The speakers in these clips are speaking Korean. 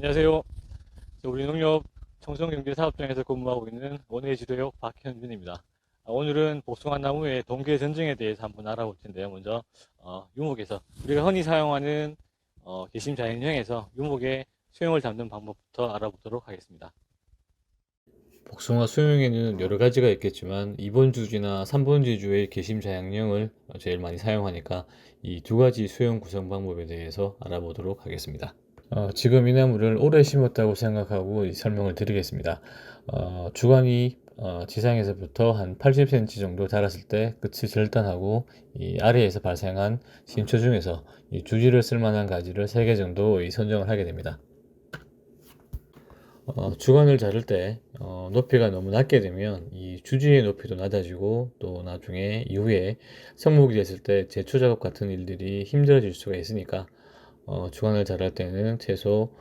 안녕하세요. 우리 농협 청송경제사업장에서 근무하고 있는 원예지도역 박현준입니다. 오늘은 복숭아 나무의 동계 전증에 대해서 한번 알아볼 텐데요. 먼저 유목에서 우리가 흔히 사용하는 개심 자연형에서 유목의 수용을 잡는 방법부터 알아보도록 하겠습니다. 복숭아 수용에는 여러 가지가 있겠지만 2번 주지나 3번 지주의 개심 자양령을 제일 많이 사용하니까 이 두 가지 수용 구성 방법에 대해서 알아보도록 하겠습니다. 지금 이 나무를 오래 심었다고 생각하고 이 설명을 드리겠습니다. 주관이 지상에서부터 한 80cm 정도 자랐을 때 끝이 절단하고 이 아래에서 발생한 심초 중에서 이 주지를 쓸만한 가지를 3개 정도 선정을 하게 됩니다. 주관을 자를 때 높이가 너무 낮게 되면 이 주지의 높이도 낮아지고 또 나중에 이후에 성목이 됐을 때 제초 작업 같은 일들이 힘들어질 수가 있으니까 주관을 자랄 때는 최소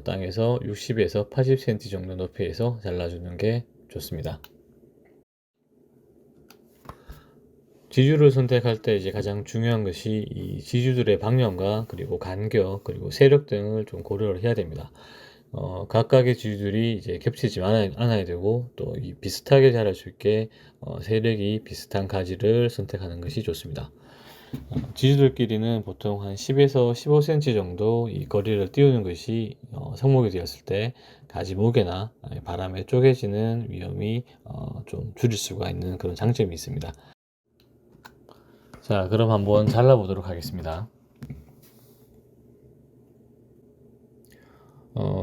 땅에서 60에서 80cm 정도 높이에서 잘라주는 게 좋습니다. 지주를 선택할 때 이제 가장 중요한 것이 이 지주들의 방향과 그리고 간격 그리고 세력 등을 좀 고려를 해야 됩니다. 각각의 지주들이 이제 겹치지 않아야 되고 또 이 비슷하게 자랄 수 있게 세력이 비슷한 가지를 선택하는 것이 좋습니다. 지주들끼리는 보통 한 10에서 15cm 정도 이 거리를 띄우는 것이 성목이 되었을 때 가지 목에나 바람에 쪼개지는 위험이 좀 줄일 수가 있는 그런 장점이 있습니다. 자, 그럼 한번 잘라보도록 하겠습니다.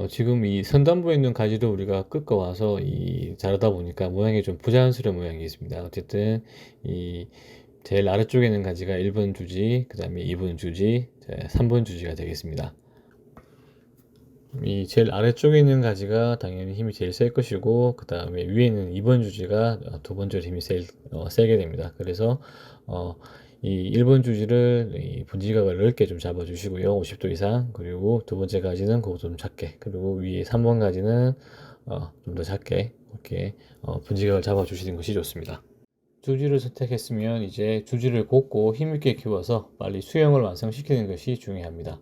지금 이 선단부에 있는 가지를 우리가 끄고 와서 자르다 보니까 모양이 좀 부자연스러운 모양이 있습니다. 어쨌든 이 제일 아래쪽에 있는 가지가 1번 주지, 그 다음에 2번 주지, 3번 주지가 되겠습니다. 이 제일 아래쪽에 있는 가지가 당연히 힘이 제일 셀 것이고 그 다음에 위에 있는 2번 주지가 두 번째로 힘이 세게 됩니다. 그래서 이 1번 주지를 분지각을 넓게 좀 잡아 주시고요, 50도 이상. 그리고 두 번째 가지는 그것도 좀 작게, 그리고 위에 3번 가지는 좀 더 작게 이렇게 분지각을 잡아 주시는 것이 좋습니다. 주지를 선택했으면 이제 주지를 곱고 힘있게 키워서 빨리 수영을 완성시키는 것이 중요합니다.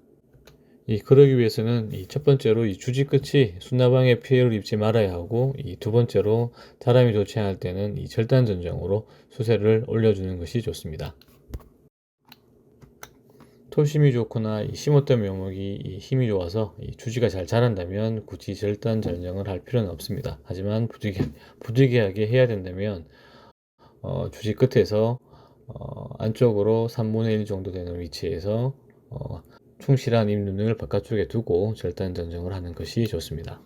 그러기 위해서는 첫 번째로 이 주지 끝이 순나방에 피해를 입지 말아야 하고, 두 번째로 자람이 좋지 않을 때는 이 절단 전정으로 수세를 올려주는 것이 좋습니다. 토심이 좋거나 심었던 묘목이 힘이 좋아서 주지가 잘 자란다면 굳이 절단 전정을 할 필요는 없습니다. 하지만 부득이하게 해야 된다면 주지 끝에서 안쪽으로 3분의 1 정도 되는 위치에서 충실한 잎눈을 바깥쪽에 두고 절단 전정을 하는 것이 좋습니다.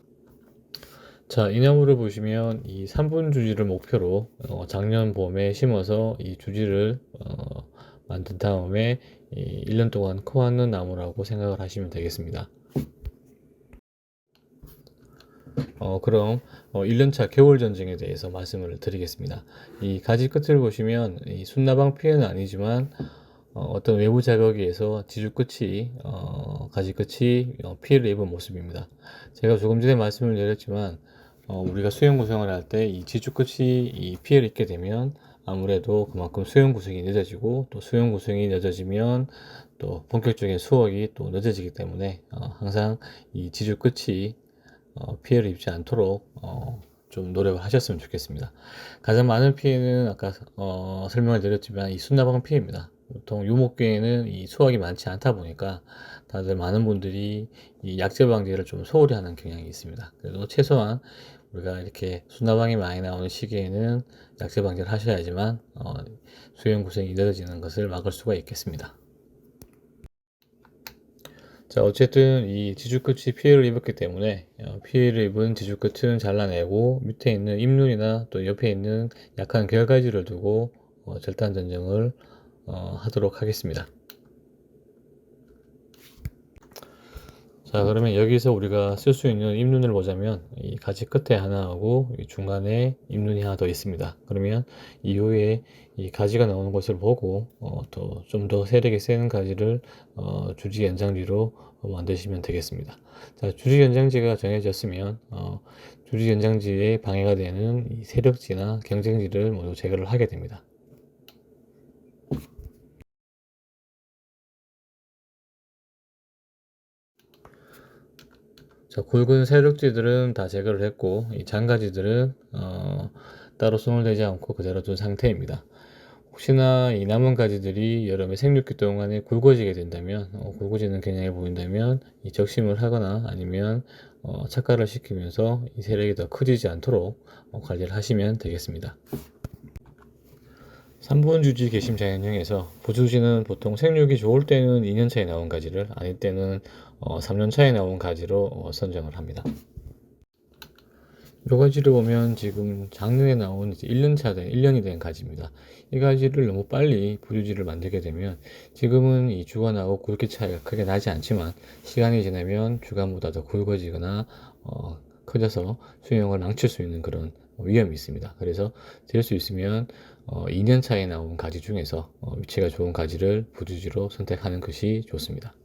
자, 이 나무를 보시면 이 3분 주지를 목표로 작년 봄에 심어서 이 주지를 만든 다음에 1년 동안 커왔는 나무라고 생각을 하시면 되겠습니다. 그럼 1년차 겨울 전쟁에 대해서 말씀을 드리겠습니다. 이 가지 끝을 보시면 이 순나방 피해는 아니지만 어떤 외부 자극에 의해서 지주 끝이 가지 끝이 피해를 입은 모습입니다. 제가 조금 전에 말씀을 드렸지만 우리가 수영 구성을 할 때 이 지주 끝이 피해를 입게 되면 아무래도 그만큼 수영 구성이 늦어지고, 또 수영 구성이 늦어지면 또 본격적인 수확이 또 늦어지기 때문에 항상 이 지주 끝이 피해를 입지 않도록 좀 노력을 하셨으면 좋겠습니다. 가장 많은 피해는 아까 설명을 드렸지만 이 순나방 피해입니다. 보통 유목계에는 이 수확이 많지 않다 보니까 다들 많은 분들이 이 약재 방제를 좀 소홀히 하는 경향이 있습니다. 그래도 최소한 우리가 이렇게 순나방이 많이 나오는 시기에는 약재 방제를 하셔야지만 수용 구성이 늦어지는 것을 막을 수가 있겠습니다. 자, 어쨌든 이 지주 끝이 피해를 입었기 때문에 피해를 입은 지주 끝은 잘라내고 밑에 있는 잎눈이나 또 옆에 있는 약한 결가지를 두고 절단 전정을 하도록 하겠습니다. 자, 그러면 여기서 우리가 쓸 수 있는 잎눈을 보자면 이 가지 끝에 하나하고 이 중간에 잎눈이 하나 더 있습니다. 그러면 이후에 이 가지가 나오는 것을 보고 좀 더 세력이 센 가지를 주지 연장지로 만드시면 되겠습니다. 자, 주지 연장지가 정해졌으면 주지 연장지에 방해가 되는 이 세력지나 경쟁지를 모두 제거를 하게 됩니다. 자, 굵은 세력지들은 다 제거를 했고 이 장가지들은 따로 손을 대지 않고 그대로 둔 상태입니다. 혹시나 이 남은 가지들이 여름에 생육기 동안에 굵어지게 된다면, 굵어지는 경향이 보인다면 이 적심을 하거나 아니면 착과를 시키면서 이 세력이 더 커지지 않도록 관리를 하시면 되겠습니다. 3분 주지 개심 자연형에서 부주지는 보통 생육이 좋을 때는 2년 차에 나온 가지를, 아닐 때는 3년 차에 나온 가지로 선정을 합니다. 요 가지를 보면 지금 작년에 나온 1년이 된 가지입니다. 이 가지를 너무 빨리 부주지를 만들게 되면 지금은 이 주간하고 굵기 차이가 크게 나지 않지만 시간이 지나면 주간보다 더 굵어지거나 커져서 수영을 망칠 수 있는 그런 위험이 있습니다. 그래서 될 수 있으면 2년 차에 나온 가지 중에서 위치가 좋은 가지를 부주지로 선택하는 것이 좋습니다.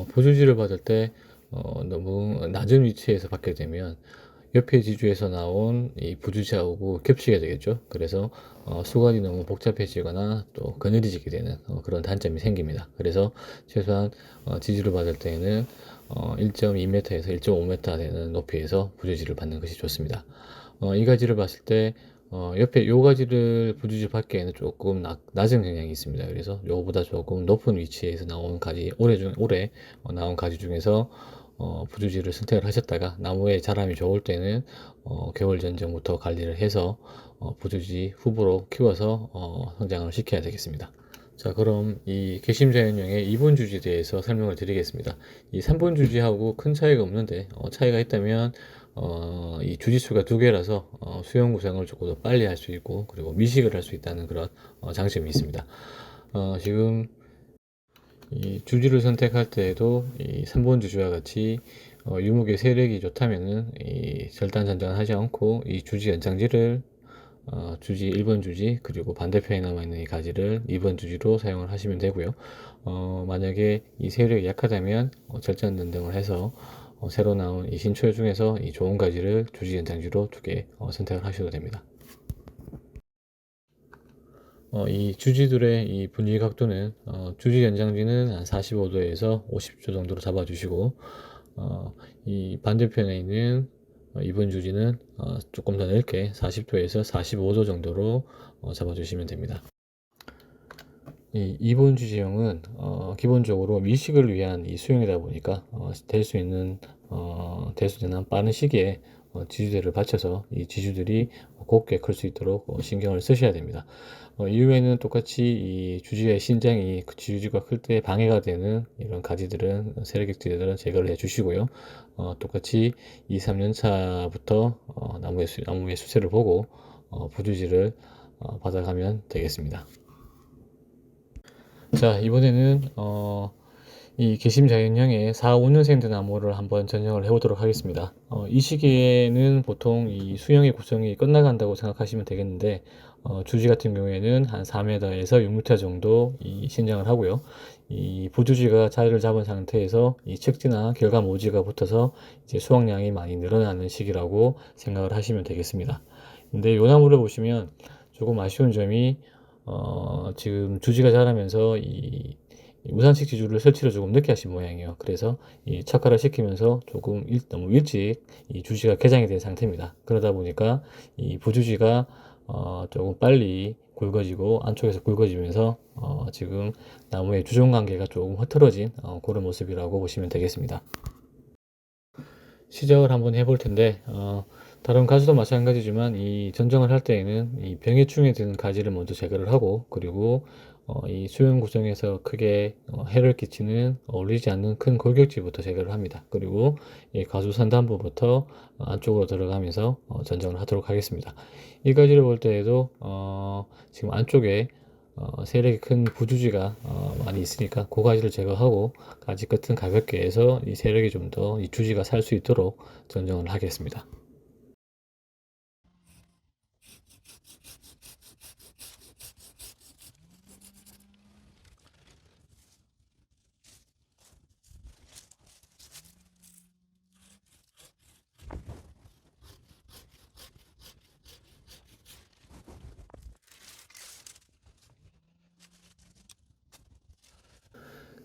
부주지를 받을 때 너무 낮은 위치에서 받게 되면 옆에 지주에서 나온 이 부주지하고 겹치게 되겠죠. 그래서 수관이 너무 복잡해지거나 또 그늘지게 되는 그런 단점이 생깁니다. 그래서 최소한 지주를 받을 때에는 1.2m에서 1.5m 되는 높이에서 부주지를 받는 것이 좋습니다. 이 가지를 봤을 때 옆에 요 가지를 부주지 받기에는 조금 낮은 경향이 있습니다. 그래서 요거보다 조금 높은 위치에서 나온 가지, 올해 나온 가지 중에서 부주지를 선택을 하셨다가 나무의 자람이 좋을 때는 개월 전부터 관리를 해서 부주지 후보로 키워서 성장을 시켜야 되겠습니다. 자, 그럼 이 개심자연용의 2번 주지에 대해서 설명을 드리겠습니다. 이 3번 주지하고 큰 차이가 없는데 차이가 있다면 이 주짓수가 두 개라서 수영 구성을 조금 더 빨리 할 수 있고 그리고 미식을 할 수 있다는 그런 장점이 있습니다. 지금 이 주지를 선택할 때에도 이 3번 주지와 같이 유목의 세력이 좋다면은 이 절단 전장을 하지 않고 이 주지 연장지를 주지 1번 주지 그리고 반대편에 남아있는 이 가지를 2번 주지로 사용을 하시면 되고요. 만약에 이 세력이 약하다면 절단 전등을 해서 새로 나온 이 신초 중에서 이 좋은 가지를 주지 연장지로 두 개 선택을 하셔도 됩니다. 이 주지들의 이 분리 각도는 주지 연장지는 한 45도에서 50도 정도로 잡아주시고 이 반대편에 있는 2번 주지는 조금 더 넓게 40도에서 45도 정도로 잡아주시면 됩니다. 이 2번 주지형은 기본적으로 미식을 위한 이 수영이다 보니까 될 수 있는 빠른 시기에 지주대를 받쳐서 이 지주들이 곱게 클 수 있도록 신경을 쓰셔야 됩니다. 이후에는 똑같이 이 주지의 신장이 그 지주가 클 때 방해가 되는 이런 가지들은 세력객지들은 제거를 해 주시고요. 똑같이 2, 3년 차부터 나무의 수세를 보고 부주지를 받아가면 되겠습니다. 자, 이번에는 이 개심자연형의 4, 5년생 나무를 한번 전형을 해보도록 하겠습니다. 이 시기에는 보통 이 수영의 구성이 끝나간다고 생각하시면 되겠는데 주지 같은 경우에는 한 4m에서 6m 정도 이 신장을 하고요. 이 부주지가 자리를 잡은 상태에서 이 척지나 결과 모지가 붙어서 이제 수확량이 많이 늘어나는 시기라고 생각을 하시면 되겠습니다. 근데 요 나무를 보시면 조금 아쉬운 점이 지금 주지가 자라면서 이 무산식 지주를 설치를 조금 늦게 하신 모양이에요. 그래서 이 착화를 시키면서 조금 너무 일찍 이 주지가 개장이 된 상태입니다. 그러다 보니까 이 부주지가 조금 빨리 굵어지고 안쪽에서 굵어지면서 지금 나무의 주종 관계가 조금 흐트러진 그런 모습이라고 보시면 되겠습니다. 시작을 한번 해볼 텐데 다른 가지도 마찬가지지만 이 전정을 할 때에는 이 병해충에 드는 가지를 먼저 제거를 하고 그리고 이 수영 구성에서 크게 해를 끼치는 어울리지 않는 큰 골격지부터 제거를 합니다. 그리고 이 가수 상단부부터 안쪽으로 들어가면서 전정을 하도록 하겠습니다. 이 가지를 볼 때에도 지금 안쪽에 세력이 큰 부주지가 많이 있으니까 그 가지를 제거하고 가지 끝은 가볍게 해서 이 세력이 좀 더 이 주지가 살 수 있도록 전정을 하겠습니다.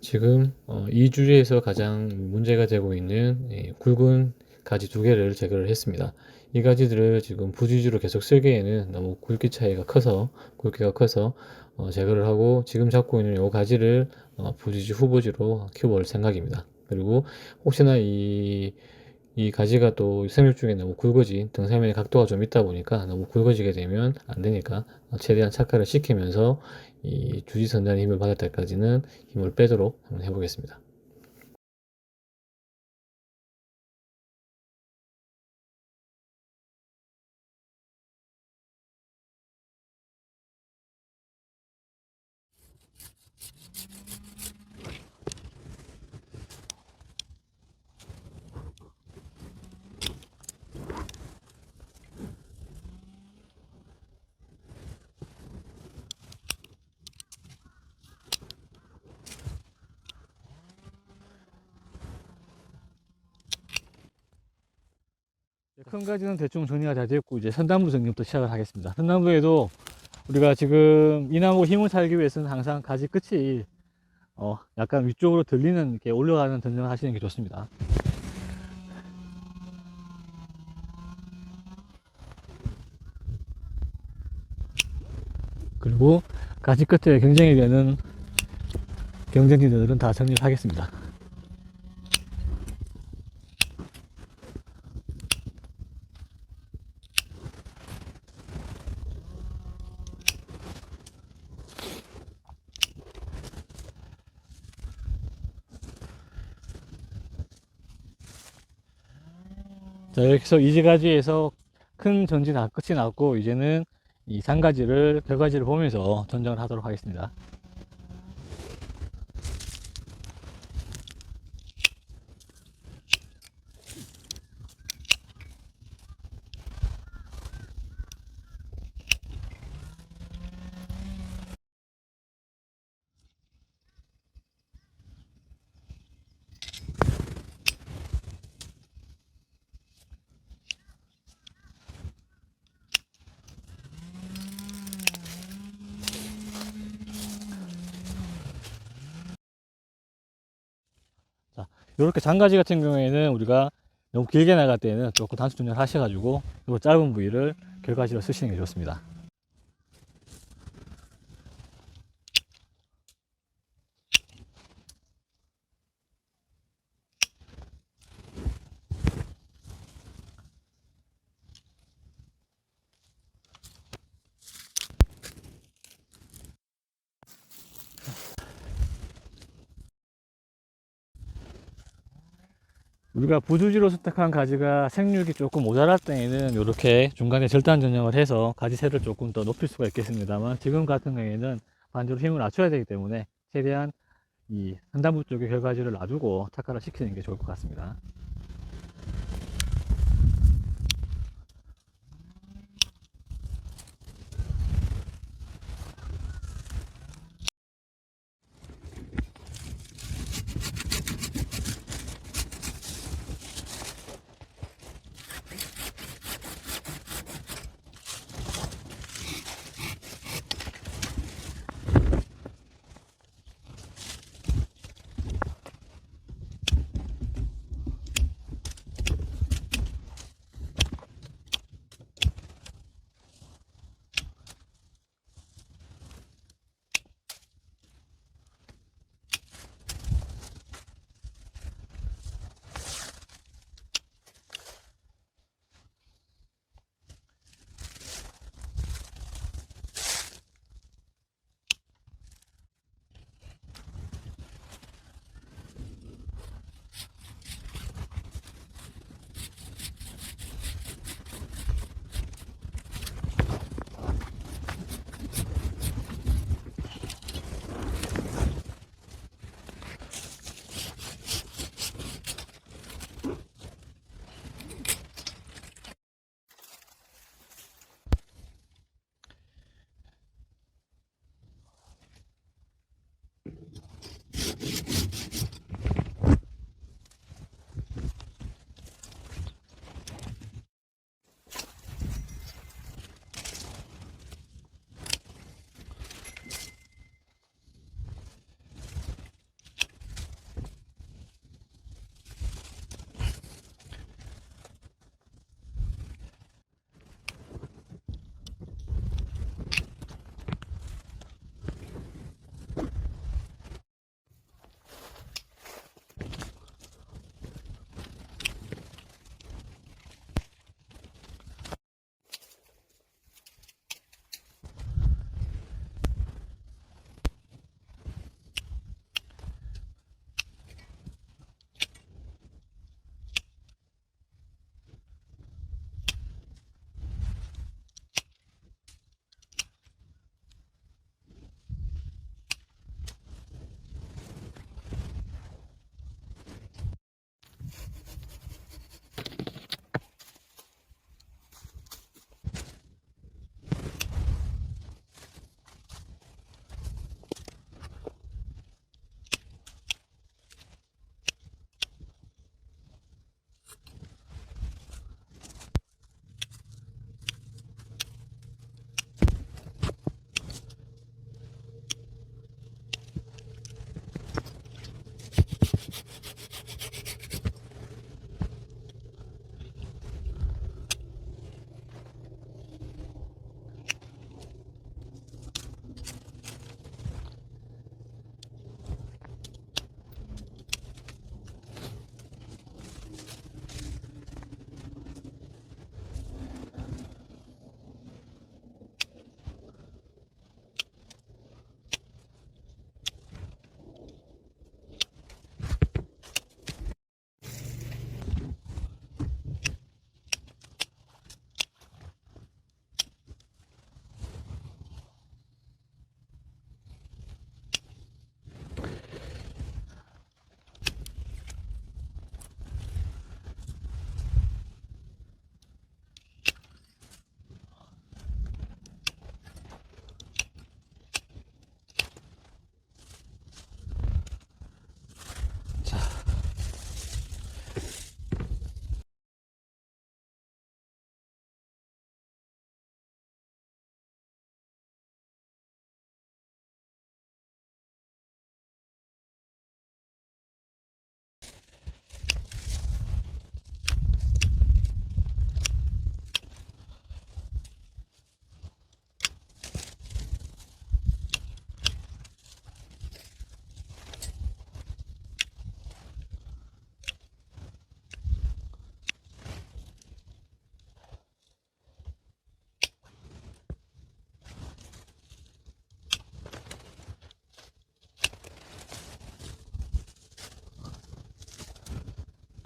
지금 이 주지에서 가장 문제가 되고 있는 굵은 가지 두 개를 제거를 했습니다. 이 가지들을 지금 부지주로 계속 쓰기에는 너무 굵기가 커서 제거를 하고 지금 잡고 있는 이 가지를 부지주 후보지로 키워볼 생각입니다. 그리고 혹시나 이 가지가 또 생육 중에 너무 굵어진 등살면의 각도가 좀 있다 보니까 너무 굵어지게 되면 안 되니까 최대한 착화를 시키면서 이 주지선단의 힘을 받을 때까지는 힘을 빼도록 한번 해보겠습니다. 큰 가지는 대충 정리가 다 됐고 이제 선단부 정리부터 시작을 하겠습니다. 선단부에도 우리가 지금 이 나무 힘을 살기 위해서는 항상 가지 끝이 약간 위쪽으로 들리는 이렇게 올라가는 전정을 하시는 게 좋습니다. 그리고 가지 끝에 경쟁이 되는 경쟁지들은 다 정리를 하겠습니다. 자, 여기서 이지가지에서 큰 전지 다 끝이 났고 이제는 이 상가지를 별가지를 보면서 전정을 하도록 하겠습니다. 자, 이렇게 장가지 같은 경우에는 우리가 너무 길게 나갈 때는 조금 단수 조절 하셔가지고 이 짧은 부위를 결가지로 쓰시는 게 좋습니다. 우리가 부주지로 선택한 가지가 생육이 조금 모자랄 때에는 이렇게 중간에 절단 전형을 해서 가지새를 조금 더 높일 수가 있겠습니다만 지금 같은 경우에는 반대로 힘을 낮춰야 되기 때문에 최대한 이 상단부 쪽에 결가지를 놔두고 착화를 시키는 게 좋을 것 같습니다.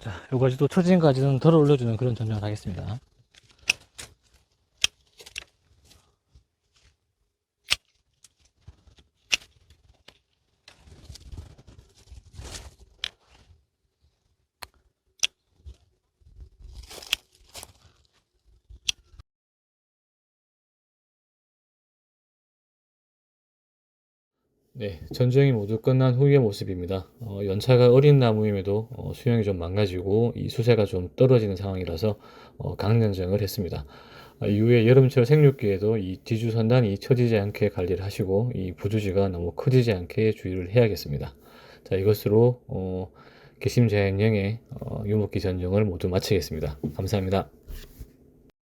자, 요 가지도 처진 가지는 덜어 올려주는 그런 전정을 하겠습니다. 네, 전쟁이 모두 끝난 후의 모습입니다. 연차가 어린 나무임에도 수영이 좀 망가지고 이 수세가 좀 떨어지는 상황이라서 강연정을 했습니다. 이후에 여름철 생육기에도 이 뒤주선단이 처지지 않게 관리를 하시고 이 부주지가 너무 커지지 않게 주의를 해야겠습니다. 자, 이것으로 개심자연령의 유목기 전정을 모두 마치겠습니다. 감사합니다.